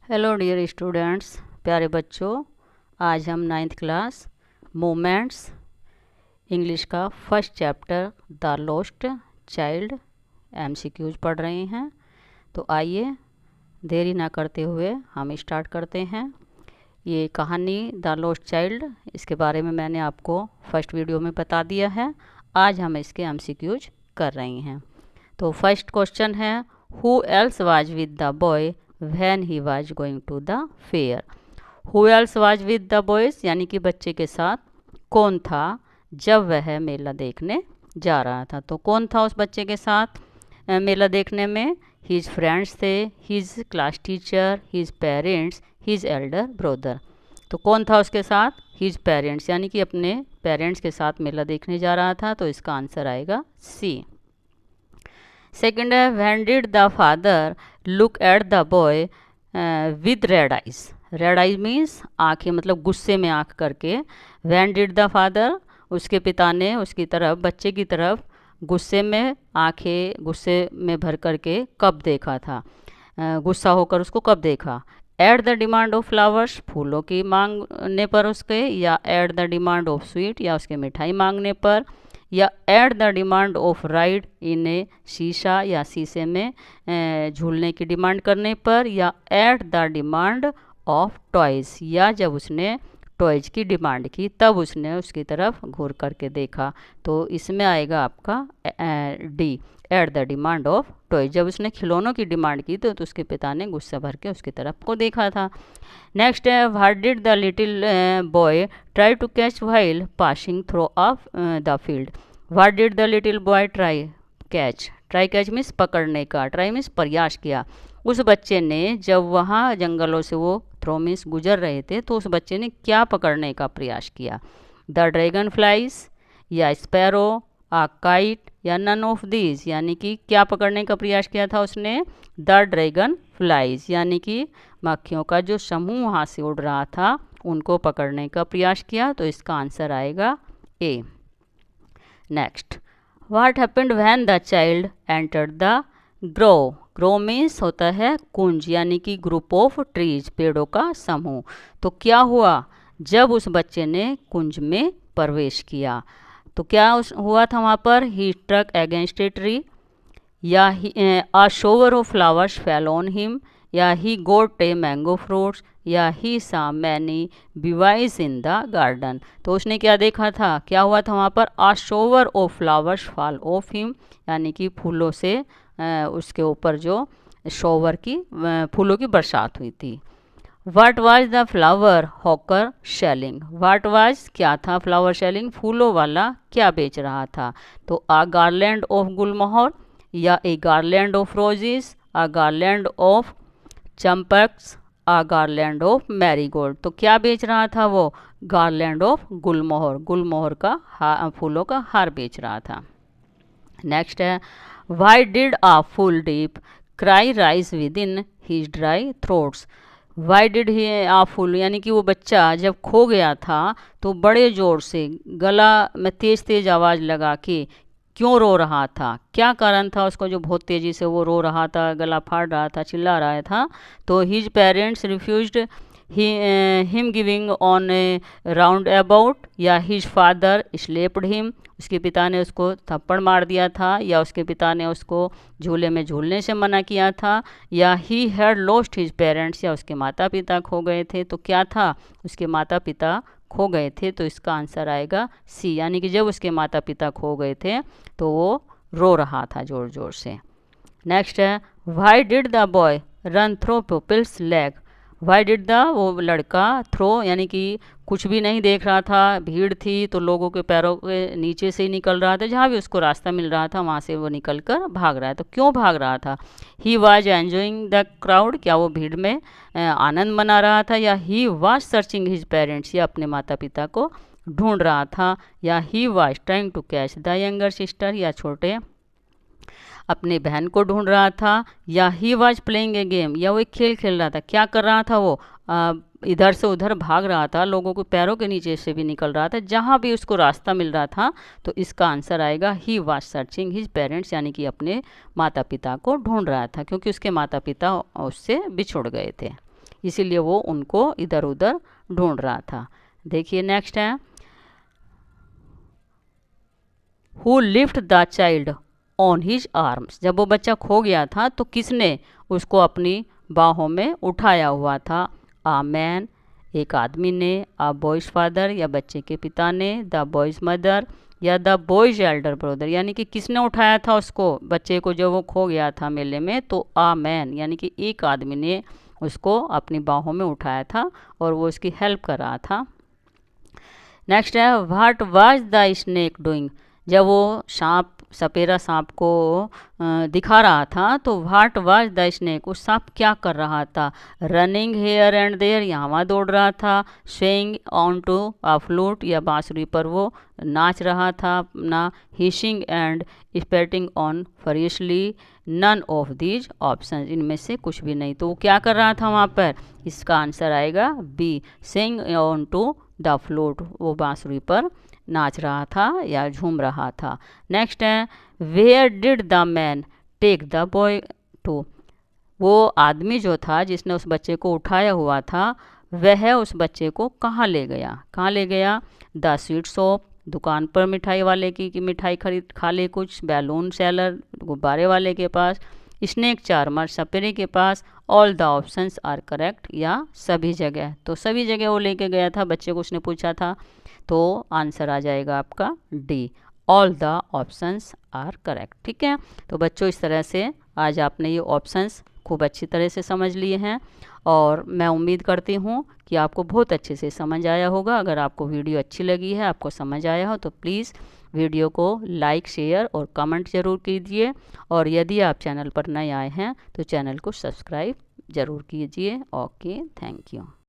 Hello dear students, प्यारे बच्चों। आज हम 9th क्लास मोमेंट्स इंग्लिश का first chapter the lost child MCQs पढ़ रहे हैं। तो आइए देरी ना करते हुए हम स्टार्ट करते हैं। ये कहानी द लॉस्ट चाइल्ड, इसके बारे में मैंने आपको फर्स्ट वीडियो में बता दिया है। आज हम इसके एमसीक्यूज कर रहे हैं। तो फर्स्ट क्वेश्चन है, who else was with the boy when he was going to the fair. Who else was with the boys यानी कि बच्चे के साथ कौन था जब वह मेला देखने जा रहा था। तो कौन था उस बच्चे के साथ मेला देखने में? हिज फ्रेंड्स थे, his class teacher, his parents, his Elder brother. तो कौन था उसके साथ? हिज पेरेंट्स, यानी कि अपने पेरेंट्स के साथ मेला देखने जा रहा था। तो इसका आंसर आएगा सी। सेकेंड है, when did the father look at the boy with red eyes. Red eyes means आँखें, मतलब गुस्से में आँख करके। व्हेन डिड द फादर, उसके पिता ने उसकी तरफ, बच्चे की तरफ गुस्से में आँखें गुस्से में भर करके कब देखा था, गुस्सा होकर उसको कब देखा। At the demand of flowers, फूलों की मांगने पर उसके, या at the demand of sweet, या उसके मिठाई मांगने पर, या at the demand of ride in a शीशा, या शीशे में झूलने की डिमांड करने पर, या at the demand of toys, या जब उसने टॉयज़ की डिमांड की तब उसने उसकी तरफ घूर करके देखा। तो इसमें आएगा आपका D, eight the demand of toys. जब उसने खिलौनों की डिमांड की तो उसके पिता ने गुस्सा भर के उसकी तरफ को देखा था। नेक्स्ट है, what did the little boy try to catch while passing through of the field. What did the little boy try catch, try catch means पकड़ने का, ट्राई मीन्स प्रयास किया। उस बच्चे ने जब वहाँ जंगलों से वो थ्रो मीन्स गुजर रहे थे तो उस बच्चे ने क्या पकड़ने का प्रयास किया? द ड्रैगन फ्लाइज, या स्पैरो, आ काइट, या नन ऑफ दीज, यानी कि क्या पकड़ने का प्रयास किया था उसने? द ड्रैगन फ्लाइज, यानी कि मक्खियों का जो समूह वहाँ से उड़ रहा था उनको पकड़ने का प्रयास किया। तो इसका आंसर आएगा A. Next, what happened when the child entered the grove. Grove means होता है कुंज, यानी कि ग्रुप ऑफ ट्रीज, पेड़ों का समूह। तो क्या हुआ जब उस बच्चे ने कुंज में प्रवेश किया? तो क्या हुआ था वहाँ पर? He struck against a tree, या a shower of flowers fell on him, या he got a mango fruits, या he saw many beehives in the garden. तो उसने क्या देखा था, क्या हुआ था वहाँ पर? A shower of flowers fall of him, यानी कि फूलों से उसके ऊपर जो शोवर की फूलों की बरसात हुई थी। What was the flower hawker selling. What was, क्या था, फ्लावर सेलिंग, फूलों वाला क्या बेच रहा था? तो आ गार्लैंड ऑफ गुलमोहर, या a garland of roses, a garland of champaks, a garland of marigold. तो क्या बेच रहा था वो? गार्लैंड ऑफ गुलमोहर, गुलमोहर का फूलों का हार बेच रहा था। नेक्स्ट है, why did a full deep cry rise within his dry throats. Why did he a full, यानी कि वो बच्चा जब खो गया था तो बड़े ज़ोर से गला में तेज़ तेज़ आवाज़ लगा के क्यों रो रहा था? क्या कारण था उसको जो बहुत तेज़ी से वो रो रहा था, गला फाड़ रहा था, चिल्ला रहा था? तो his parents refused him giving on A round about, या हिज फादर स्लेप्ड हिम, उसके पिता ने उसको थप्पड़ मार दिया था, या उसके पिता ने उसको झूले में झूलने से मना किया था, या he had lost his parents, या उसके माता पिता खो गए थे। तो क्या था? उसके माता पिता खो गए थे। तो इसका आंसर आएगा सी, यानी कि जब उसके माता पिता खो गए थे तो वो रो रहा था ज़ोर ज़ोर से। नेक्स्ट है, why did the boy run through people's leg. Why did the, वो लड़का थ्रो यानी कि कुछ भी नहीं देख रहा था, भीड़ थी तो लोगों के पैरों के नीचे से ही निकल रहा था, जहाँ भी उसको रास्ता मिल रहा था वहाँ से वो निकल कर भाग रहा है। तो क्यों भाग रहा था? He was enjoying the crowd, क्या वो भीड़ में आनंद मना रहा था, या he was searching his parents, या अपने माता पिता को ढूंढ रहा था, या he was trying to catch the younger sister, या छोटे अपने बहन को ढूंढ रहा था, या he was playing a game, या वो एक खेल खेल रहा था। क्या कर रहा था वो? इधर से उधर भाग रहा था, लोगों को पैरों के नीचे से भी निकल रहा था, जहाँ भी उसको रास्ता मिल रहा था। तो इसका आंसर आएगा ही वॉज सर्चिंग हिज पेरेंट्स, यानी कि अपने माता पिता को ढूंढ रहा था, क्योंकि उसके माता पिता उससे बिछुड़ गए थे। इसीलिए वो उनको इधर उधर ढूंढ रहा था। देखिए नेक्स्ट है, who lift the child on his arms. जब वो बच्चा खो गया था तो किसने उसको अपनी बाहों में उठाया हुआ था? आ मैन, एक आदमी ने, आ बॉयज़ फादर या बच्चे के पिता ने, द बॉयज़ मदर या द बॉयज़ एल्डर ब्रदर। यानी कि किसने उठाया था उसको, बच्चे को, जब वो खो गया था मेले में? तो आ मैन, यानी कि एक आदमी ने उसको अपनी बाहों में उठाया था और वो उसकी हेल्प कर रहा था। नेक्स्ट है, what was the snake doing. जब वो सांप, सपेरा सांप को दिखा रहा था तो व्हाट वाज द स्नेक, उस सांप क्या कर रहा था? रनिंग हेयर एंड देयर, यहाँ वहाँ दौड़ रहा था। Swing on to a flute, या बांसुरी पर वो नाच रहा था अपना। Hissing and spitting on furiously, none of these option, इनमें से कुछ भी नहीं। तो वो क्या कर रहा था वहाँ पर? इसका आंसर आएगा B, sing on to the flute, वो बांसुरी पर नाच रहा था या झूम रहा था। नेक्स्ट है, where did the man take the boy to. वो आदमी जो था जिसने उस बच्चे को उठाया हुआ था, वह उस बच्चे को कहाँ ले गया? कहाँ ले गया? द स्वीट शॉप, दुकान पर मिठाई वाले की कि मिठाई खरीद खा ले कुछ। बैलून सेलर, गुब्बारे वाले के पास। स्नेक चार्मर, सपेरे के पास। All the options are correct, या सभी जगह। तो सभी जगह वो लेके गया था बच्चे को, उसने पूछा था। तो आंसर आ जाएगा आपका D, all the options are correct. ठीक है, तो बच्चों इस तरह से आज आपने ये ऑप्शंस खूब अच्छी तरह से समझ लिए हैं और मैं उम्मीद करती हूँ कि आपको बहुत अच्छे से समझ आया होगा। अगर आपको वीडियो अच्छी लगी है, आपको समझ आया हो, तो प्लीज़ वीडियो को लाइक, शेयर और कमेंट ज़रूर कीजिए। और यदि आप चैनल पर नए आए हैं तो चैनल को सब्सक्राइब ज़रूर कीजिए। Okay, thank you.